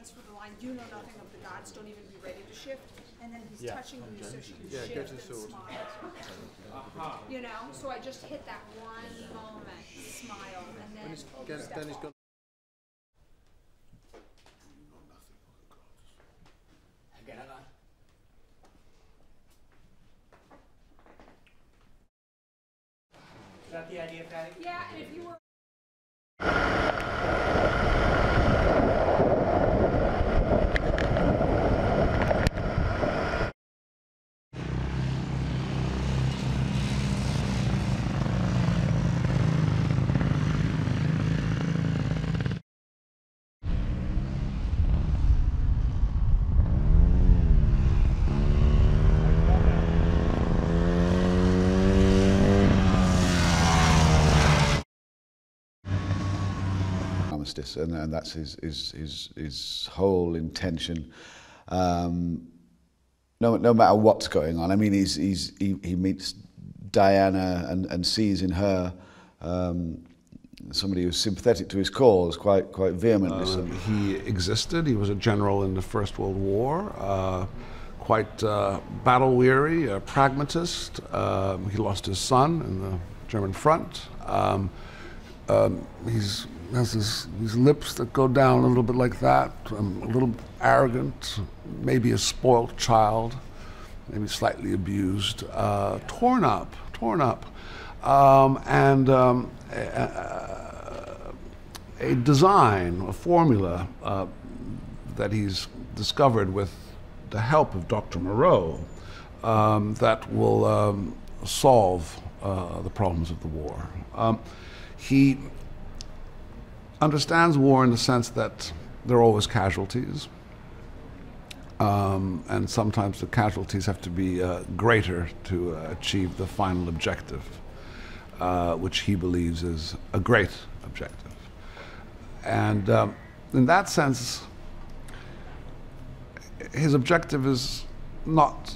For the line, you know nothing of the gods, don't even be ready to shift. And then he's touching you so she can shift and smile. You know, so I just hit that one moment, smile, and then he's gone. Is that the idea, Patty? Yeah, and if you were and that's his whole intention. No matter what's going on. I mean, he meets Diana and sees in her somebody who's sympathetic to his cause quite vehemently. He existed. He was a general in the First World War. Quite battle weary, a pragmatist. He lost his son in the German front. He has these lips that go down a little bit like that, a little arrogant, maybe a spoiled child, maybe slightly abused, torn up, and a design, a formula that he's discovered with the help of Dr. Moreau that will solve the problems of the war. He understands war in the sense that there are always casualties, and sometimes the casualties have to be greater to achieve the final objective, which he believes is a great objective. And in that sense, his objective is not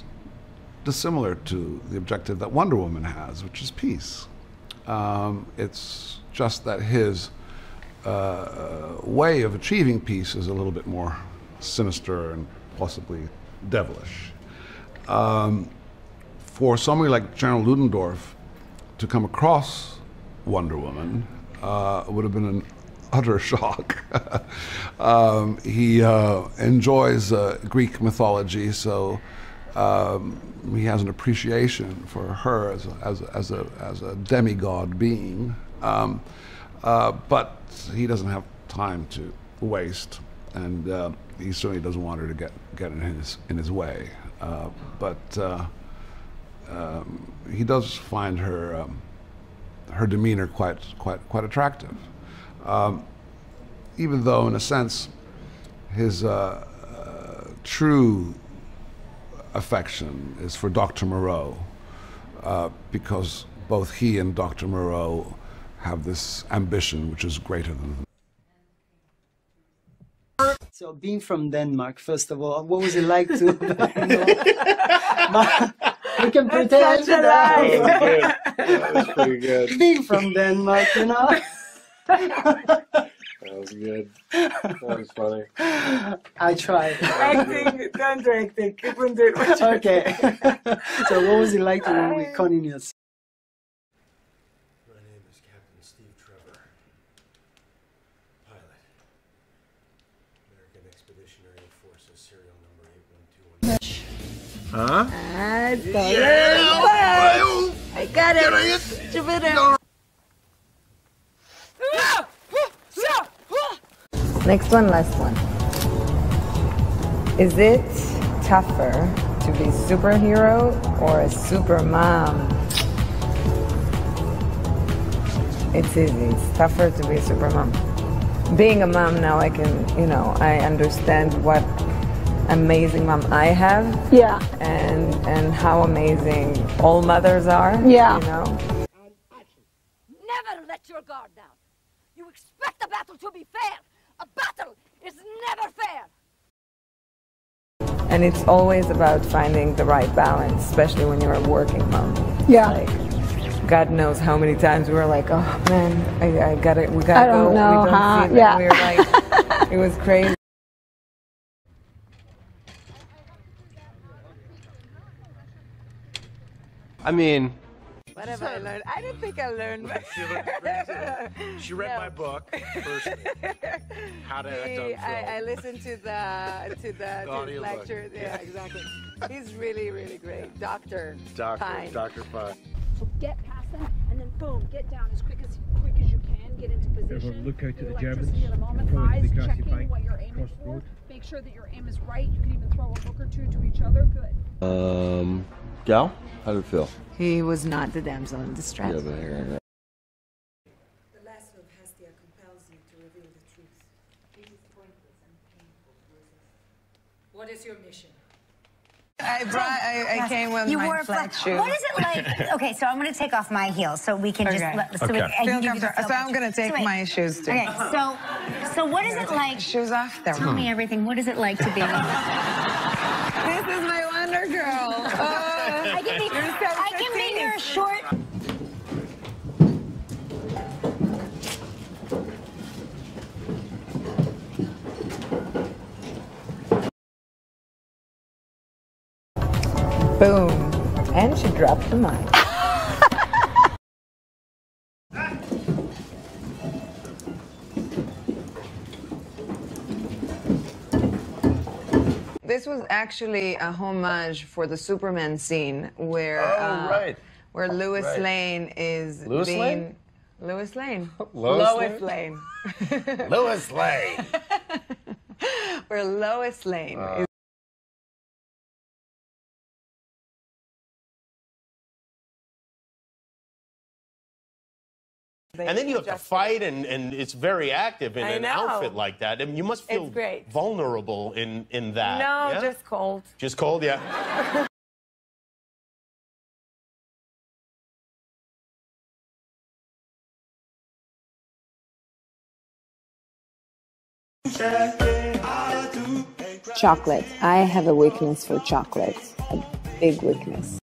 dissimilar to the objective that Wonder Woman has, which is peace. It's just that his way of achieving peace is a little bit more sinister and possibly devilish. For somebody like General Ludendorff to come across Wonder Woman would have been an utter shock. He enjoys Greek mythology, so he has an appreciation for her as a demigod being. But he doesn't have time to waste, and he certainly doesn't want her to get in his way. But he does find her demeanor quite attractive, even though, in a sense, his true affection is for Dr. Moreau, because both he and Dr. Moreau have this ambition which is greater than them. So, being from Denmark, first of all, what was it like to? We can pretend that. That was pretty good. Being from Denmark, you know. That was good. That was funny. I tried. Acting, don't do acting. Keep on doing what you Okay. So, what was it like to work with Cornelius? My name is Captain Steve Trevor, pilot, American Expeditionary Forces serial number 8121. Huh? I got it. Jupiter. Next one, last one. Is it tougher to be superhero or a super mom? It's easy. It's tougher to be a super mom. Being a mom now, I can, I understand what amazing mom I have. Yeah. And how amazing all mothers are. Yeah. Never let your guard down. You expect the battle to be fair. A battle is never fair. And it's always about finding the right balance, especially when you're a working mom. Yeah. Like, God knows how many times we were like, oh man, we gotta go. I don't know, we don't see that. Yeah. We were like, it was crazy. I mean... What have I learned? I don't think I learned much. She read my book first. How to act on film. I listened to the lecture. Yeah, exactly. He's really, really great. Dr. Pine. Dr. Pine. So get past that, and then boom, get down as quick as you can, get into position. Look out to the Germans. In the moment, eyes checking what you're aiming for. Make sure that your aim is right. You can even throw a hook or two to each other. Good. Gal, how did it feel? He was not the damsel in distress. Yeah, but here. The last of Hestia compels you to reveal the truth. It is pointless and painful to resist. What is your mission? I came with my flat shoes. What is it like? Okay, so I'm going to take off my heels so we can just... So I'm going to take my shoes too. Okay, so what is it like... Shoes off there. Tell me everything. What is it like to be... This is my Wonder Girl. I can be your short... Boom. And she dropped the mic. This was actually a homage for the Superman scene where where Lois Lane is Lois Lane? Lois Lane. Lois Lane. Lois Lane. Where Lois Lane is. And then you have to fight, and it's very active in an outfit like that. I mean, you must feel vulnerable in that. No, yeah? just cold. Just cold, yeah. Chocolate. I have a weakness for chocolate. A big weakness.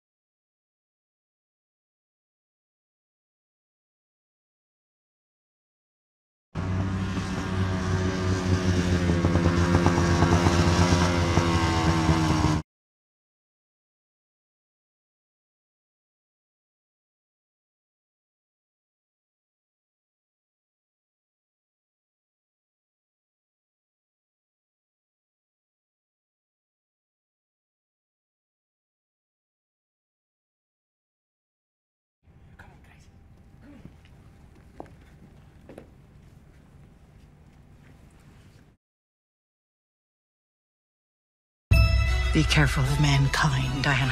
Be careful of mankind, Diana.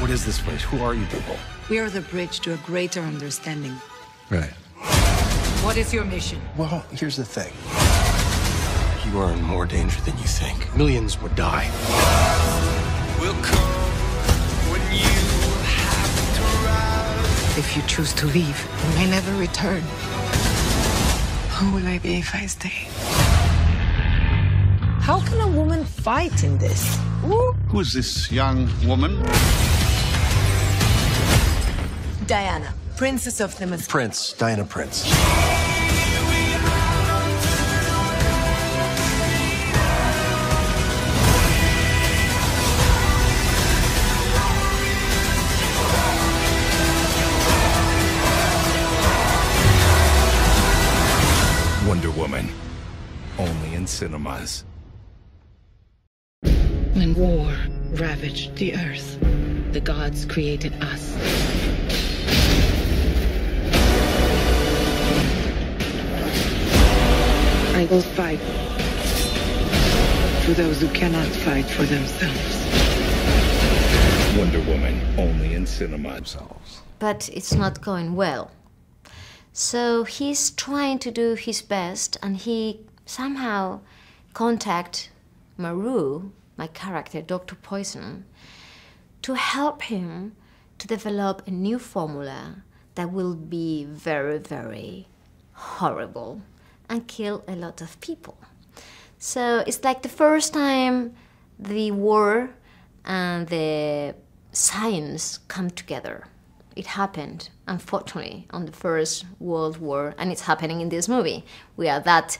What is this place? Who are you people? We are the bridge to a greater understanding. Right. What is your mission? Well, here's the thing. You are in more danger than you think. Millions would die. Will come when you have to ride. If you choose to leave, you may never return. Who will I be if I stay? How can a woman fight in this? Ooh. Who is this young woman? Diana, Princess of the Myth. Prince, Diana Prince. Wonder Woman, only in cinemas. When war ravaged the earth, the gods created us. I will fight for those who cannot fight for themselves. Wonder Woman, only in cinemas. But it's not going well. So he's trying to do his best, and he somehow contacts Maru, my character, Dr. Poison, to help him to develop a new formula that will be very, very horrible and kill a lot of people. So it's like the first time the war and the science come together. It happened, unfortunately, on the First World War, and it's happening in this movie. We are that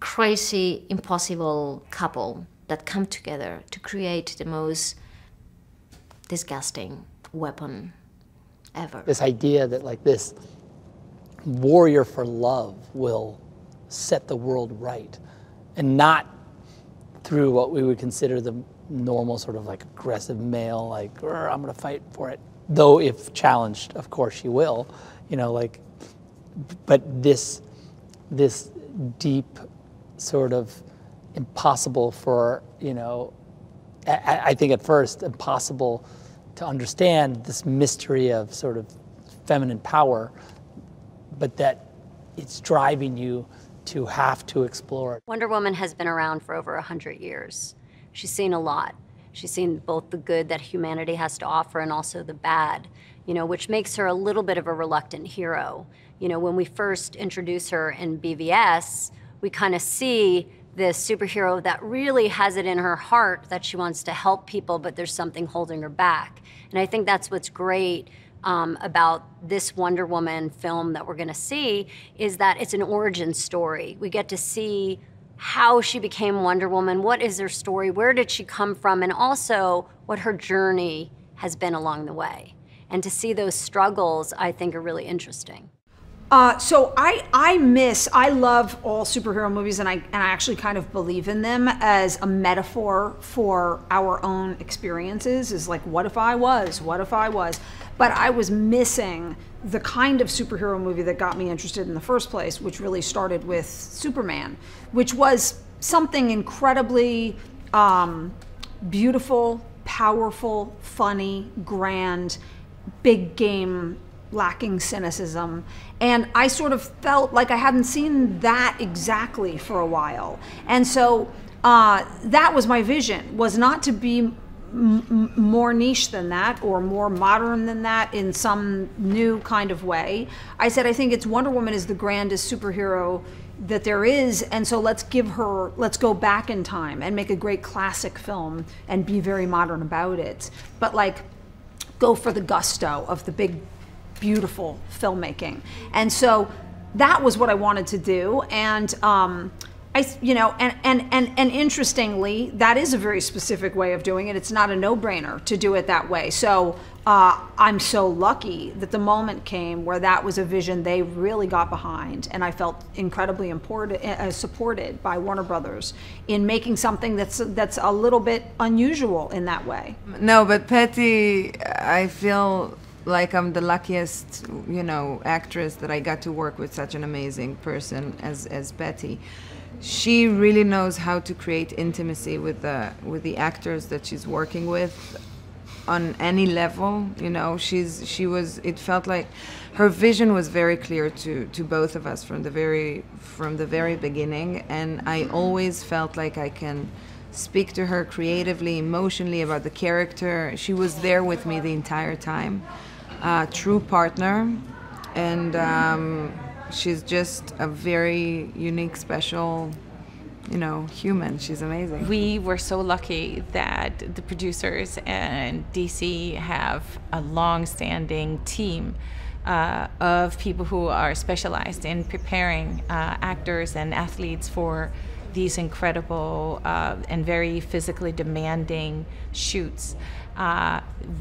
crazy, impossible couple that come together to create the most disgusting weapon ever. This idea that like this warrior for love will set the world right, and not through what we would consider the normal sort of like aggressive male, like, I'm gonna fight for it. Though if challenged, of course she will, you know, like, but this deep sort of impossible for, you know, I think at first impossible to understand, this mystery of sort of feminine power, but that it's driving you to have to explore it. Wonder Woman has been around for over 100 years. She's seen a lot. She's seen both the good that humanity has to offer and also the bad, you know, which makes her a little bit of a reluctant hero. You know, when we first introduce her in BVS, we kind of see this superhero that really has it in her heart that she wants to help people, but there's something holding her back. And I think that's what's great about this Wonder Woman film that we're gonna see, is that it's an origin story. We get to see how she became Wonder Woman, what is her story, where did she come from, and also what her journey has been along the way. And to see those struggles, I think, are really interesting. So I love all superhero movies, and I actually kind of believe in them as a metaphor for our own experiences, is like, what if I was? But I was missing the kind of superhero movie that got me interested in the first place, which really started with Superman, which was something incredibly beautiful, powerful, funny, grand, big game, lacking cynicism. And I sort of felt like I hadn't seen that exactly for a while. And so that was my vision, was not to be more niche than that or more modern than that in some new kind of way. I said, I think it's Wonder Woman is the grandest superhero that there is, and so let's go back in time and make a great classic film and be very modern about it. But like, go for the gusto of the big, beautiful filmmaking. And so that was what I wanted to do. And and interestingly, that is a very specific way of doing it. It's not a no-brainer to do it that way. So I'm so lucky that the moment came where that was a vision they really got behind, and I felt incredibly supported by Warner Brothers in making something that's a little bit unusual in that way. No, but Patty, I feel like I'm the luckiest, you know, actress that I got to work with such an amazing person as Betty. She really knows how to create intimacy with the actors that she's working with on any level. You know, it felt like her vision was very clear to both of us from the very beginning, and I always felt like I can speak to her creatively, emotionally about the character. She was there with me the entire time. True partner, and she's just a very unique, special, you know, human. She's amazing. We were so lucky that the producers and DC have a long-standing team of people who are specialized in preparing actors and athletes for these incredible and very physically demanding shoots.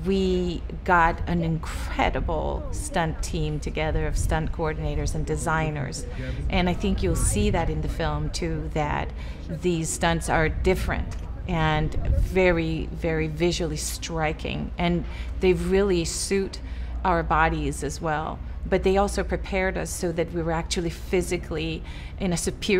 We got an incredible stunt team together of stunt coordinators and designers. And I think you'll see that in the film too, that these stunts are different and very, very visually striking. And they really suit our bodies as well. But they also prepared us so that we were actually physically in a superior